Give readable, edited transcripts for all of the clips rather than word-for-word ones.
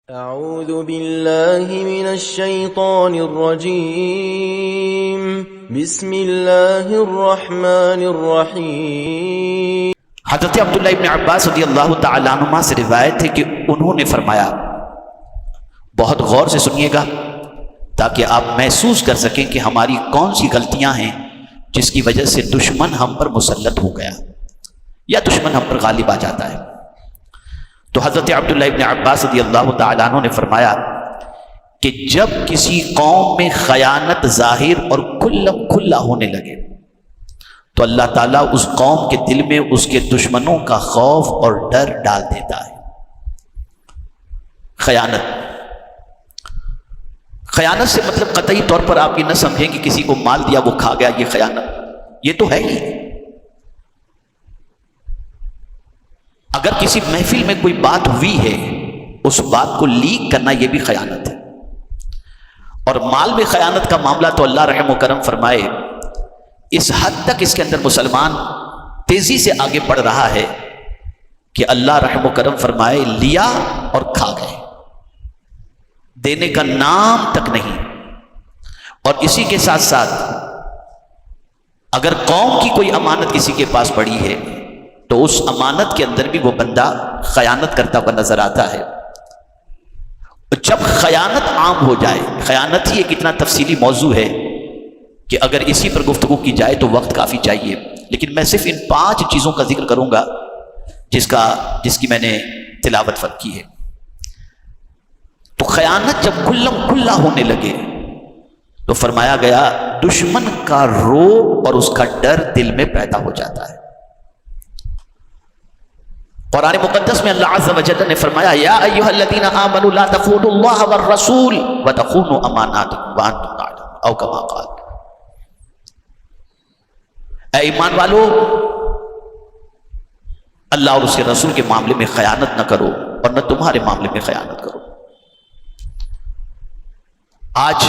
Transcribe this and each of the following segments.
اعوذ باللہ من الشیطان الرجیم بسم اللہ الرحمن الرحیم۔ حضرت عبداللہ ابن عباس رضی اللہ تعالیٰ عنہما سے روایت ہے کہ انہوں نے فرمایا، بہت غور سے سنیے گا تاکہ آپ محسوس کر سکیں کہ ہماری کون سی غلطیاں ہیں جس کی وجہ سے دشمن ہم پر مسلط ہو گیا یا دشمن ہم پر غالب آ جاتا ہے۔ تو حضرت عبداللہ ابن عباس رضی اللہ تعالیٰ عنہ نے فرمایا کہ جب کسی قوم میں خیانت ظاہر اور کھلا ہونے لگے تو اللہ تعالیٰ اس قوم کے دل میں اس کے دشمنوں کا خوف اور ڈر ڈال دیتا ہے۔ خیانت سے مطلب قطعی طور پر آپ یہ نہ سمجھیں کہ کسی کو مال دیا وہ کھا گیا، یہ خیانت، یہ تو ہے ہی۔ اگر کسی محفل میں کوئی بات ہوئی ہے اس بات کو لیک کرنا یہ بھی خیانت ہے، اور مال میں خیانت کا معاملہ تو اللہ رحم و کرم فرمائے اس حد تک اس کے اندر مسلمان تیزی سے آگے بڑھ رہا ہے کہ اللہ رحم و کرم فرمائے لیا اور کھا گئے، دینے کا نام تک نہیں۔ اور اسی کے ساتھ ساتھ اگر قوم کی کوئی امانت کسی کے پاس پڑی ہے تو اس امانت کے اندر بھی وہ بندہ خیانت کرتا ہوا نظر آتا ہے۔ جب خیانت عام ہو جائے، خیانت ہی ایک اتنا تفصیلی موضوع ہے کہ اگر اسی پر گفتگو کی جائے تو وقت کافی چاہیے، لیکن میں صرف ان 5 چیزوں کا ذکر کروں گا جس کی میں نے تلاوت کی ہے۔ تو خیانت جب کھلا ہونے لگے تو فرمایا گیا دشمن کا رعب اور اس کا ڈر دل میں پیدا ہو جاتا ہے۔ قرآن مقدس میں اللہ عز و جل نے فرمایا یا ایھا الذین آمنوا لا تخونوا اللہ والرسول وتخونوا اماناتکم وانتم تعلمون، او کما قال، اے ایمان والو اللہ اور اس کے رسول کے معاملے میں خیانت نہ کرو اور نہ تمہارے معاملے میں خیانت کرو۔ آج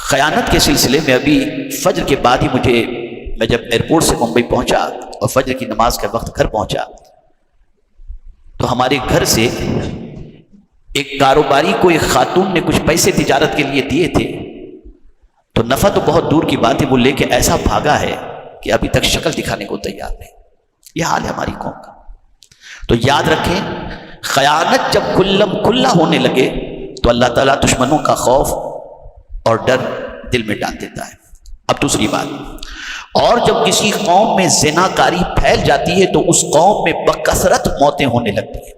خیانت کے سلسلے میں ابھی فجر کے بعد ہی میں جب ایئرپورٹ سے ممبئی پہنچا اور فجر کی نماز کے وقت گھر پہنچا تو ہمارے گھر سے ایک کاروباری کو ایک خاتون نے کچھ پیسے تجارت کے لیے دیے تھے، تو نفع تو بہت دور کی بات ہے، وہ لے کے ایسا بھاگا ہے کہ ابھی تک شکل دکھانے کو تیار نہیں۔ یہ حال ہے ہماری قوم کا۔ تو یاد رکھیں خیانت جب کھلا ہونے لگے تو اللہ تعالیٰ دشمنوں کا خوف اور ڈر دل میں ڈال دیتا ہے۔ اب دوسری بات، اور جب کسی قوم میں زنا کاری پھیل جاتی ہے تو اس قوم میں بکثرت موتیں ہونے لگتی ہیں۔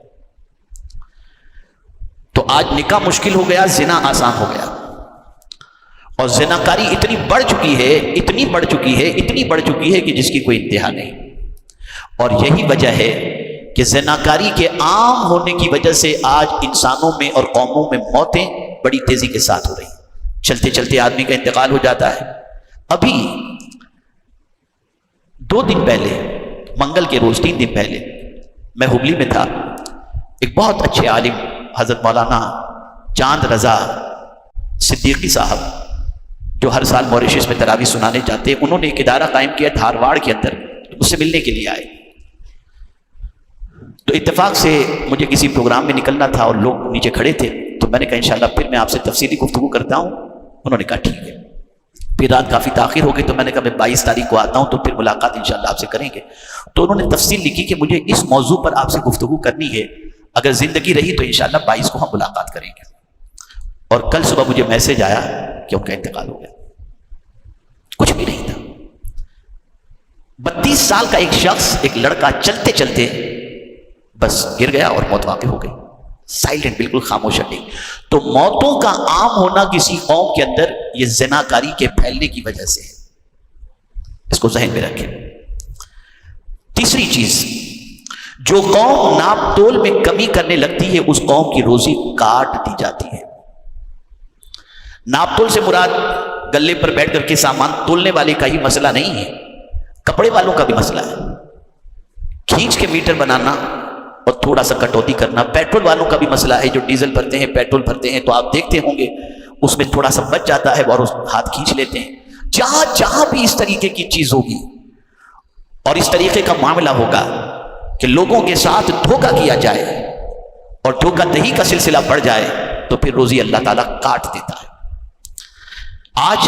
تو آج نکاح مشکل ہو گیا، زنا آسان ہو گیا، اور زنا کاری اتنی بڑھ چکی ہے کہ جس کی کوئی انتہا نہیں۔ اور یہی وجہ ہے کہ زنا کاری کے عام ہونے کی وجہ سے آج انسانوں میں اور قوموں میں موتیں بڑی تیزی کے ساتھ ہو رہی ہیں، چلتے چلتے آدمی کا انتقال ہو جاتا ہے۔ ابھی 2 دن پہلے، منگل کے روز 3 دن پہلے میں ہبلی میں تھا، ایک بہت اچھے عالم حضرت مولانا چاند رضا صدیقی صاحب جو ہر سال موریشس میں تراویح سنانے جاتے ہیں، انہوں نے ایک ادارہ قائم کیا دھارواڑ کے اندر، اس سے ملنے کے لیے آئے۔ تو اتفاق سے مجھے کسی پروگرام میں نکلنا تھا اور لوگ نیچے کھڑے تھے، تو میں نے کہا انشاءاللہ پھر میں آپ سے تفصیلی گفتگو کرتا ہوں۔ انہوں نے کہا ٹھیک ہے۔ پھر رات کافی تاخیر ہو گئی تو میں نے کہا میں 22 تاریخ کو آتا ہوں تو پھر ملاقات انشاءاللہ آپ سے کریں گے۔ تو انہوں نے تفصیل لکھی کہ مجھے اس موضوع پر آپ سے گفتگو کرنی ہے، اگر زندگی رہی تو انشاءاللہ 22 کو ہم ملاقات کریں گے۔ اور کل صبح مجھے میسج آیا کہ ان کا انتقال ہو گیا، کچھ بھی نہیں تھا۔ 32 سال کا ایک شخص، ایک لڑکا چلتے چلتے بس گر گیا اور موت واقع ہو گئی، سائلنٹ، بالکل خاموش ہے۔ تو موتوں کا عام ہونا کسی قوم کے اندر یہ زنا کاری کے پھیلنے کی وجہ سے ہے، اس کو ذہن میں رکھیں۔ تیسری چیز، جو قوم ناپ تول میں کمی کرنے لگتی ہے اس قوم کی روزی کاٹ دی جاتی ہے۔ ناپ تول سے مراد گلے پر بیٹھ کر کے سامان تولنے والے کا ہی مسئلہ نہیں ہے، کپڑے والوں کا بھی مسئلہ ہے، کھینچ کے میٹر بنانا اور تھوڑا سا کٹوتی کرنا۔ پیٹرول والوں کا بھی مسئلہ ہے، جو ڈیزل بھرتے ہیں، پیٹرول بھرتے ہیں، تو آپ دیکھتے ہوں گے اس میں تھوڑا سا بچ جاتا ہے اور اس ہاتھ کھینچ لیتے ہیں۔ جہاں بھی اس طریقے کی چیز ہوگی اور اس طریقے کا معاملہ ہوگا کہ لوگوں کے ساتھ دھوکہ کیا جائے اور دھوکہ دہی کا سلسلہ بڑھ جائے تو پھر روزی اللہ تعالیٰ کاٹ دیتا ہے۔ آج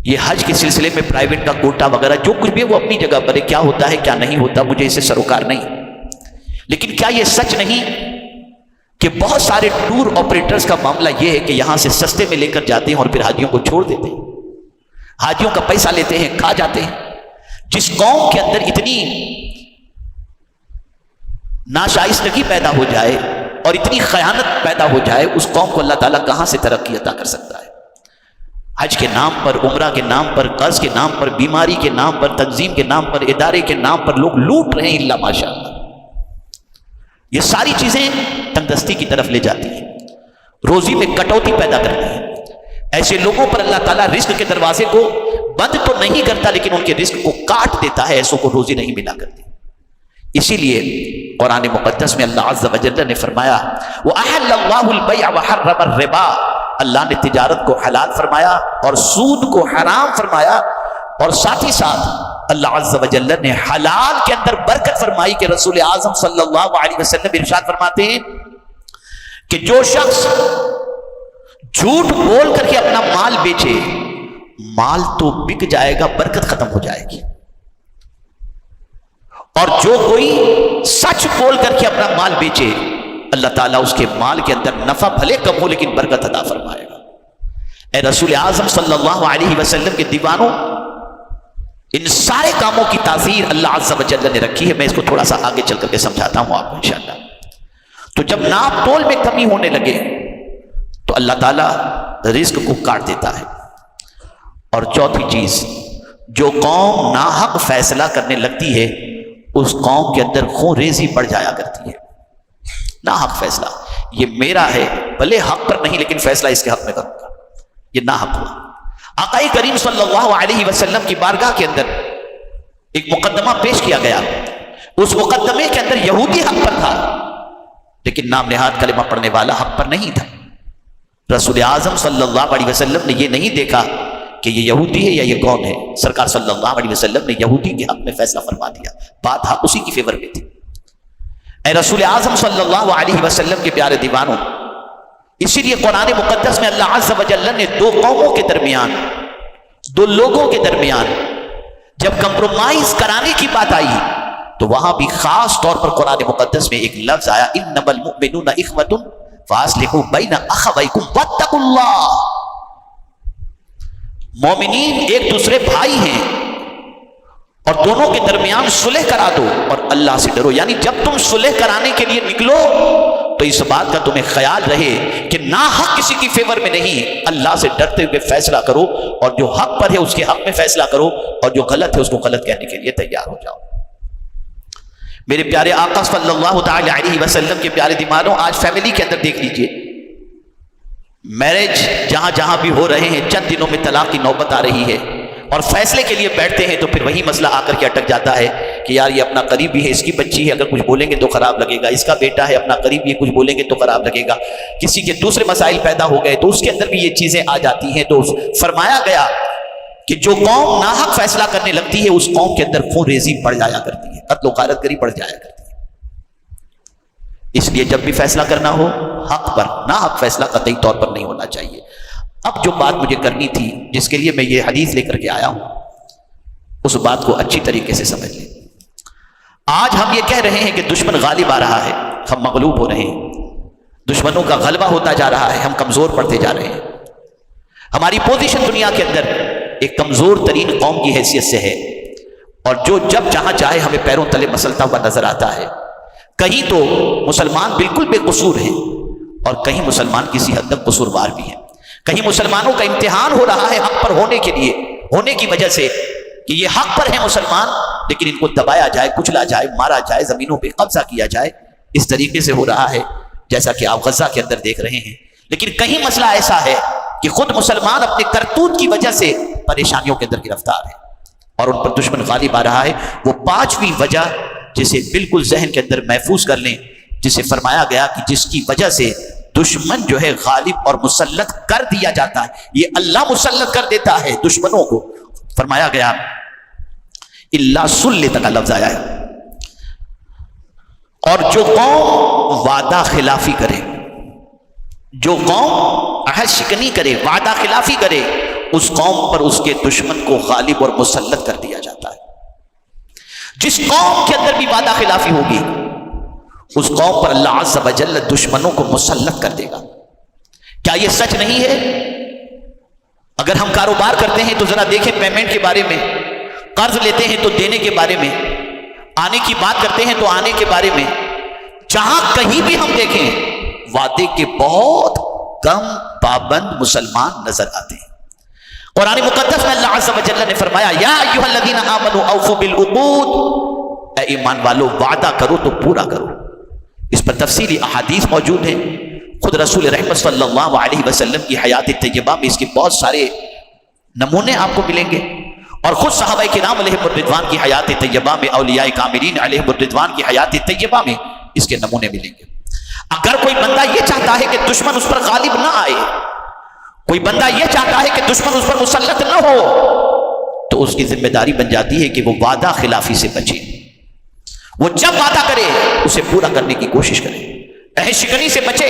یہ حج کے سلسلے میں پرائیویٹ کا کوٹا وغیرہ جو کچھ بھی ہے وہ اپنی جگہ پر ہے، کیا ہوتا ہے کیا نہیں ہوتا مجھے اسے سروکار نہیں، لیکن کیا یہ سچ نہیں کہ بہت سارے ٹور آپریٹرز کا معاملہ یہ ہے کہ یہاں سے سستے میں لے کر جاتے ہیں اور پھر حاجیوں کو چھوڑ دیتے ہیں، حاجیوں کا پیسہ لیتے ہیں، کھا جاتے ہیں۔ جس قوم کے اندر اتنی ناشائستگی پیدا ہو جائے اور اتنی خیانت پیدا ہو جائے، اس قوم کو اللہ تعالیٰ کہاں سے ترقی عطا کر سکتا ہے؟ حج کے نام پر، عمرہ کے نام پر، قرض کے نام پر، بیماری کے نام پر، تنظیم کے نام پر، ادارے کے نام پر لوگ لوٹ رہے ہیں، اللہ ماشاء اللہ۔ یہ ساری چیزیں تنگدستی کی طرف لے جاتی ہیں، روزی میں کٹوتی پیدا کرتی ہیں۔ ایسے لوگوں پر اللہ تعالیٰ رزق کے دروازے کو بند تو نہیں کرتا لیکن ان کے رزق کو کاٹ دیتا ہے، ایسوں کو روزی نہیں ملا کرتی۔ اسی لیے قرآن مقدس میں اللہ عز و جل نے فرمایا وَأَحَلَّ اللَّهُ الْبَيْعَ وَحَرَّمَ الرِّبَا، اللہ نے تجارت کو حلال فرمایا اور سود کو حرام فرمایا، اور ساتھ ہی ساتھ اللہ عز و جل نے حلال کے اندر برکت فرمائی کہ رسول اعظم صلی اللہ علیہ وسلم ارشاد فرماتے ہیں کہ جو شخص جھوٹ بول کر کے اپنا مال بیچے، مال تو بک جائے گا، برکت ختم ہو جائے گی، اور جو کوئی سچ بول کر کے اپنا مال بیچے، اللہ تعالیٰ اس کے مال کے اندر نفع بھلے کم ہو لیکن برکت عطا فرمائے گا۔ اے رسول اعظم صلی اللہ علیہ وسلم کے دیوانوں، ان سارے کاموں کی تعزیر اللہ عز و جل نے رکھی ہے، میں اس کو تھوڑا سا آگے چل کر کے سمجھاتا ہوں آپ کو انشاءاللہ۔ تو جب ناپ تول میں کمی ہونے لگے تو اللہ تعالیٰ رزق کو کاٹ دیتا ہے۔ اور چوتھی چیز، جو قوم ناحق فیصلہ کرنے لگتی ہے اس قوم کے اندر خون ریزی بڑھ جایا کرتی ہے۔ ناحق فیصلہ، یہ میرا ہے بھلے حق پر نہیں لیکن فیصلہ اس کے حق میں کروں گا، یہ ناحق ہوا۔ آقا کریم صلی اللہ علیہ وسلم کی بارگاہ کے اندر ایک مقدمہ پیش کیا گیا، اس مقدمے کے اندر یہودی حق پر تھا لیکن نام نہاد کلمہ پڑھنے والا حق پر نہیں تھا۔ رسول اعظم صلی اللہ علیہ وسلم نے یہ نہیں دیکھا کہ یہ یہودی ہے یا یہ کون ہے، سرکار صلی اللہ علیہ وسلم نے یہودی کے حق میں فیصلہ فرما دیا، بات حق اسی کی فیور میں تھی۔ اے رسول اعظم صلی اللہ علیہ وسلم کے پیارے دیوانوں، اسی لیے قرآن مقدس میں اللہ عز و جل نے دو قوموں کے درمیان، دو لوگوں کے درمیان جب کمپرومائز کرانے کی بات آئی تو وہاں بھی خاص طور پر قرآن مقدس میں ایک لفظ آیا انما المؤمنون اخوۃ فاصلحوا بین اخویکم واتقوا اللہ، مومنین ایک دوسرے بھائی ہیں اور دونوں کے درمیان صلح کرا دو اور اللہ سے ڈرو۔ یعنی جب تم صلح کرانے کے لیے نکلو تو اس بات کا تمہیں خیال رہے کہ ناحق کسی کی فیور میں نہیں، اللہ سے ڈرتے ہوئے فیصلہ کرو، اور جو حق پر ہے اس کے حق میں فیصلہ کرو، اور جو غلط ہے اس کو غلط کہنے کے لیے تیار ہو جاؤ۔ میرے پیارے آقا صلی اللہ تعالی علیہ وسلم کے پیارے دیوانوں، آج فیملی کے اندر دیکھ لیجئے، میرج جہاں جہاں بھی ہو رہے ہیں، چند دنوں میں طلاق کی نوبت آ رہی ہے، اور فیصلے کے لیے بیٹھتے ہیں تو پھر وہی مسئلہ آ کر کے اٹک جاتا ہے کہ یار یہ اپنا قریبی ہے، اس کی بچی ہے، اگر کچھ بولیں گے تو خراب لگے گا، اس کا بیٹا ہے اپنا قریبی ہے، کچھ بولیں گے تو خراب لگے گا، کسی کے دوسرے مسائل پیدا ہو گئے تو اس کے اندر بھی یہ چیزیں آ جاتی ہیں۔ تو فرمایا گیا کہ جو قوم ناحق فیصلہ کرنے لگتی ہے اس قوم کے اندر خون ریزی بڑھ جایا کرتی ہے، قتل و غارت گری بڑھ جایا کرتی ہے۔ اس لیے جب بھی فیصلہ کرنا ہو حق پر، ناحق فیصلہ قطعی طور پر نہیں ہونا چاہیے۔ اب جو بات مجھے کرنی تھی، جس کے لیے میں یہ حدیث لے کر کے آیا ہوں، اس بات کو اچھی طریقے سے سمجھ لیں۔ آج ہم یہ کہہ رہے ہیں کہ دشمن غالب آ رہا ہے، ہم مغلوب ہو رہے ہیں، دشمنوں کا غلبہ ہوتا جا رہا ہے، ہم کمزور پڑتے جا رہے ہیں، ہماری پوزیشن دنیا کے اندر ایک کمزور ترین قوم کی حیثیت سے ہے، اور جو جب جہاں چاہے ہمیں پیروں تلے مسلتا ہوا نظر آتا ہے۔ کہیں تو مسلمان بالکل بے قصور ہیں اور کہیں مسلمان کسی حد تک قصوروار بھی ہیں، کہیں مسلمانوں کا امتحان ہو رہا ہے حق پر ہونے کے لیے، ہونے کی وجہ سے کہ یہ حق پر ہیں مسلمان، لیکن ان کو دبایا جائے، کچلا جائے، مارا جائے، زمینوں پہ قبضہ کیا جائے، اس طریقے سے ہو رہا ہے جیسا کہ آپ غزہ کے اندر دیکھ رہے ہیں۔ لیکن کہیں مسئلہ ایسا ہے کہ خود مسلمان اپنے کرتوت کی وجہ سے پریشانیوں کے اندر گرفتار ہے اور ان پر دشمن غالب آ رہا ہے۔ وہ پانچویں وجہ جسے بالکل ذہن کے اندر محفوظ کر لیں، جسے فرمایا گیا کہ جس کی وجہ سے دشمن جو ہے غالب اور مسلط کر دیا جاتا ہے، یہ اللہ مسلط کر دیتا ہے دشمنوں کو۔ فرمایا گیا اللہ سلط کا لفظ آیا ہے، اور جو قوم وعدہ خلافی کرے، جو قوم عہد شکنی کرے، وعدہ خلافی کرے، اس قوم پر اس کے دشمن کو غالب اور مسلط کر دیا جاتا ہے۔ جس قوم کے اندر بھی وعدہ خلافی ہوگی اس قوم پر اللہ عز و جل دشمنوں کو مسلط کر دے گا۔ کیا یہ سچ نہیں ہے؟ اگر ہم کاروبار کرتے ہیں تو ذرا دیکھیں پیمنٹ کے بارے میں، قرض لیتے ہیں تو دینے کے بارے میں، آنے کی بات کرتے ہیں تو آنے کے بارے میں، جہاں کہیں بھی ہم دیکھیں وعدے کے بہت کم پابند مسلمان نظر آتے ہیں۔ قرآن مقدس میں اللہ عز و جل نے فرمایا یا ایھا الذین آمنوا اوفوا بالعقود، اے ایمان والو وعدہ کرو تو پورا کرو۔ اس پر تفصیلی احادیث موجود ہیں، خود رسول رحمت صلی اللہ علیہ وسلم کی حیات طیبہ میں اس کے بہت سارے نمونے آپ کو ملیں گے، اور خود صحابہ کرام علیہم الرضوان کی حیات طیبہ میں، اولیاء کاملین علیہم الرضوان کی حیات طیبہ میں اس کے نمونے ملیں گے۔ اگر کوئی بندہ یہ چاہتا ہے کہ دشمن اس پر غالب نہ آئے، کوئی بندہ یہ چاہتا ہے کہ دشمن اس پر مسلط نہ ہو، تو اس کی ذمہ داری بن جاتی ہے کہ وہ وعدہ خلافی سے بچے۔ وہ جب وعدہ کرے اسے پورا کرنے کی کوشش کرے، عہد شکنی سے بچے،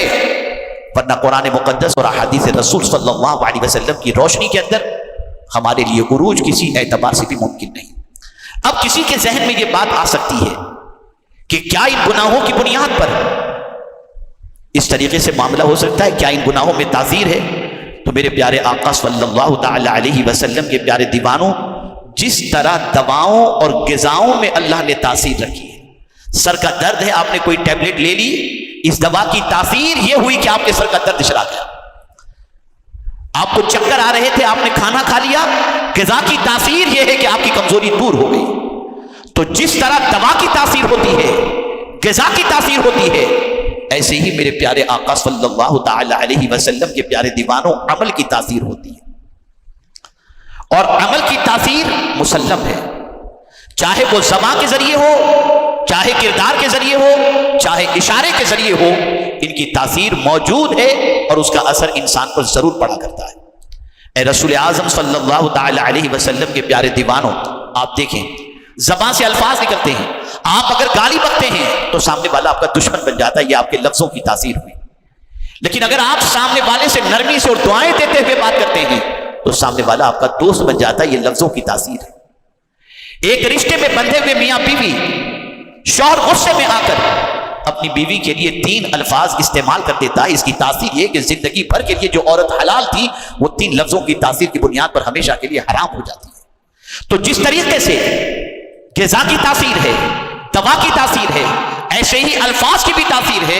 ورنہ قرآن مقدس اور احادیث رسول صلی اللہ علیہ وسلم کی روشنی کے اندر ہمارے لیے عروج کسی اعتبار سے بھی ممکن نہیں۔ اب کسی کے ذہن میں یہ بات آ سکتی ہے کہ کیا ان گناہوں کی بنیاد پر اس طریقے سے معاملہ ہو سکتا ہے؟ کیا ان گناہوں میں تعزیر ہے؟ تو میرے پیارے آقا صلی اللہ تعالی علیہ وسلم کے پیارے دیوانوں، جس طرح دواؤں اور غذاؤں میں اللہ نے تاثیر رکھی ہے، سر کا درد ہے، آپ نے کوئی ٹیبلٹ لے لی، اس دوا کی تاثیر یہ ہوئی کہ آپ کے سر کا درد چلا گیا۔ آپ کو چکر آ رہے تھے، آپ نے کھانا کھا لیا، غذا کی تاثیر یہ ہے کہ آپ کی کمزوری دور ہو گئی۔ تو جس طرح دوا کی تاثیر ہوتی ہے، غذا کی تاثیر ہوتی ہے، ایسے ہی میرے پیارے آقا صلی اللہ تعالی علیہ وسلم کے پیارے دیوانوں عمل کی تاثیر ہوتی ہے، اور عمل کی تاثیر مسلم ہے، چاہے وہ زبان کے ذریعے ہو، چاہے کردار کے ذریعے ہو، چاہے اشارے کے ذریعے ہو، ان کی تاثیر موجود ہے اور اس کا اثر انسان پر ضرور پڑا کرتا ہے۔ اے رسول اعظم صلی اللہ تعالی علیہ وسلم کے پیارے دیوانوں، آپ دیکھیں زبان سے الفاظ نکلتے ہیں، آپ اگر گالی بکتے ہیں تو سامنے والا آپ کا دشمن بن جاتا ہے، یہ آپ کے لفظوں کی تاثیر ہوئی۔ لیکن اگر آپ سامنے والے سے نرمی سے اور دعائیں دیتے ہوئے بات کرتے ہیں تو سامنے والا آپ کا دوست بن جاتا ہے، یہ لفظوں کی تاثیر ہے۔ ایک رشتے میں بندھے ہوئے میاں بیوی، شوہر غصے میں آ کر اپنی بیوی کے لیے 3 الفاظ استعمال کر دیتا ہے، اس کی تاثیر یہ کہ زندگی بھر کے لیے جو عورت حلال تھی وہ 3 لفظوں کی تاثیر کی بنیاد پر ہمیشہ کے لیے حرام ہو جاتی ہے۔ تو جس طریقے سے غذا کی تاثیر ہے، دوا کی تاثیر ہے، ایسے ہی الفاظ کی بھی تاثیر ہے،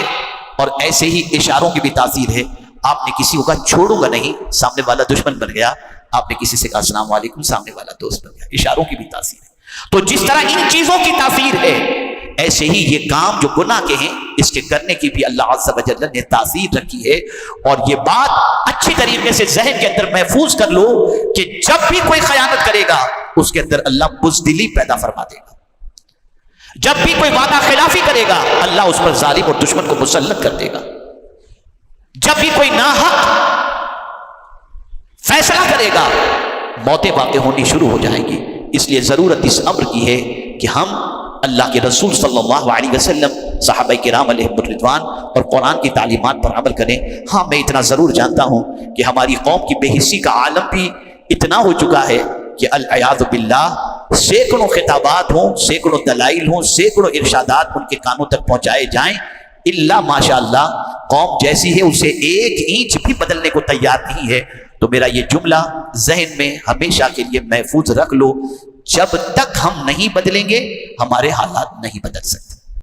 اور ایسے ہی اشاروں کی بھی تاثیر ہے۔ آپ نے کسی کو کہا چھوڑوں گا نہیں، سامنے والا دشمن بن گیا۔ آپ نے کسی سے کہا السلام علیکم، سامنے والا دوست بن گیا۔ اشاروں کی بھی تاثیر ہے۔ تو جس طرح ان چیزوں کی تاثیر ہے، ایسے ہی یہ کام جو گناہ کے ہیں اس کے کرنے کی بھی اللہ عز و جل نے تاثیر رکھی ہے۔ اور یہ بات اچھی طریقے سے ذہن کے اندر محفوظ کر لو کہ جب بھی کوئی خیانت کرے گا اس کے اندر اللہ بزدلی پیدا فرما دے گا، جب بھی کوئی وعدہ خلافی کرے گا اللہ اس پر ظالم اور دشمن کو مسلط کر دے گا، جب بھی کوئی ناحق فیصلہ کرے گا موتیں واقع ہونی شروع ہو جائیں گی۔ اس لیے ضرورت اس امر کی ہے کہ ہم اللہ کے رسول صلی اللہ علیہ وسلم، صحابہ کرام علیہم الرضوان اور قرآن کی تعلیمات پر عمل کریں۔ ہاں میں اتنا ضرور جانتا ہوں کہ ہماری قوم کی بے حسی کا عالم بھی اتنا ہو چکا ہے کہ العیاذ باللہ سینکڑوں خطابات ہوں، سینکڑوں دلائل ہوں، سینکڑوں ارشادات ان کے کانوں تک پہنچائے جائیں، اللہ ماشاء اللہ قوم جیسی ہے اسے 1 انچ بھی بدلنے کو تیار نہیں ہے۔ تو میرا یہ جملہ ذہن میں ہمیشہ کے لیے محفوظ رکھ لو، جب تک ہم نہیں بدلیں گے ہمارے حالات نہیں بدل سکتے۔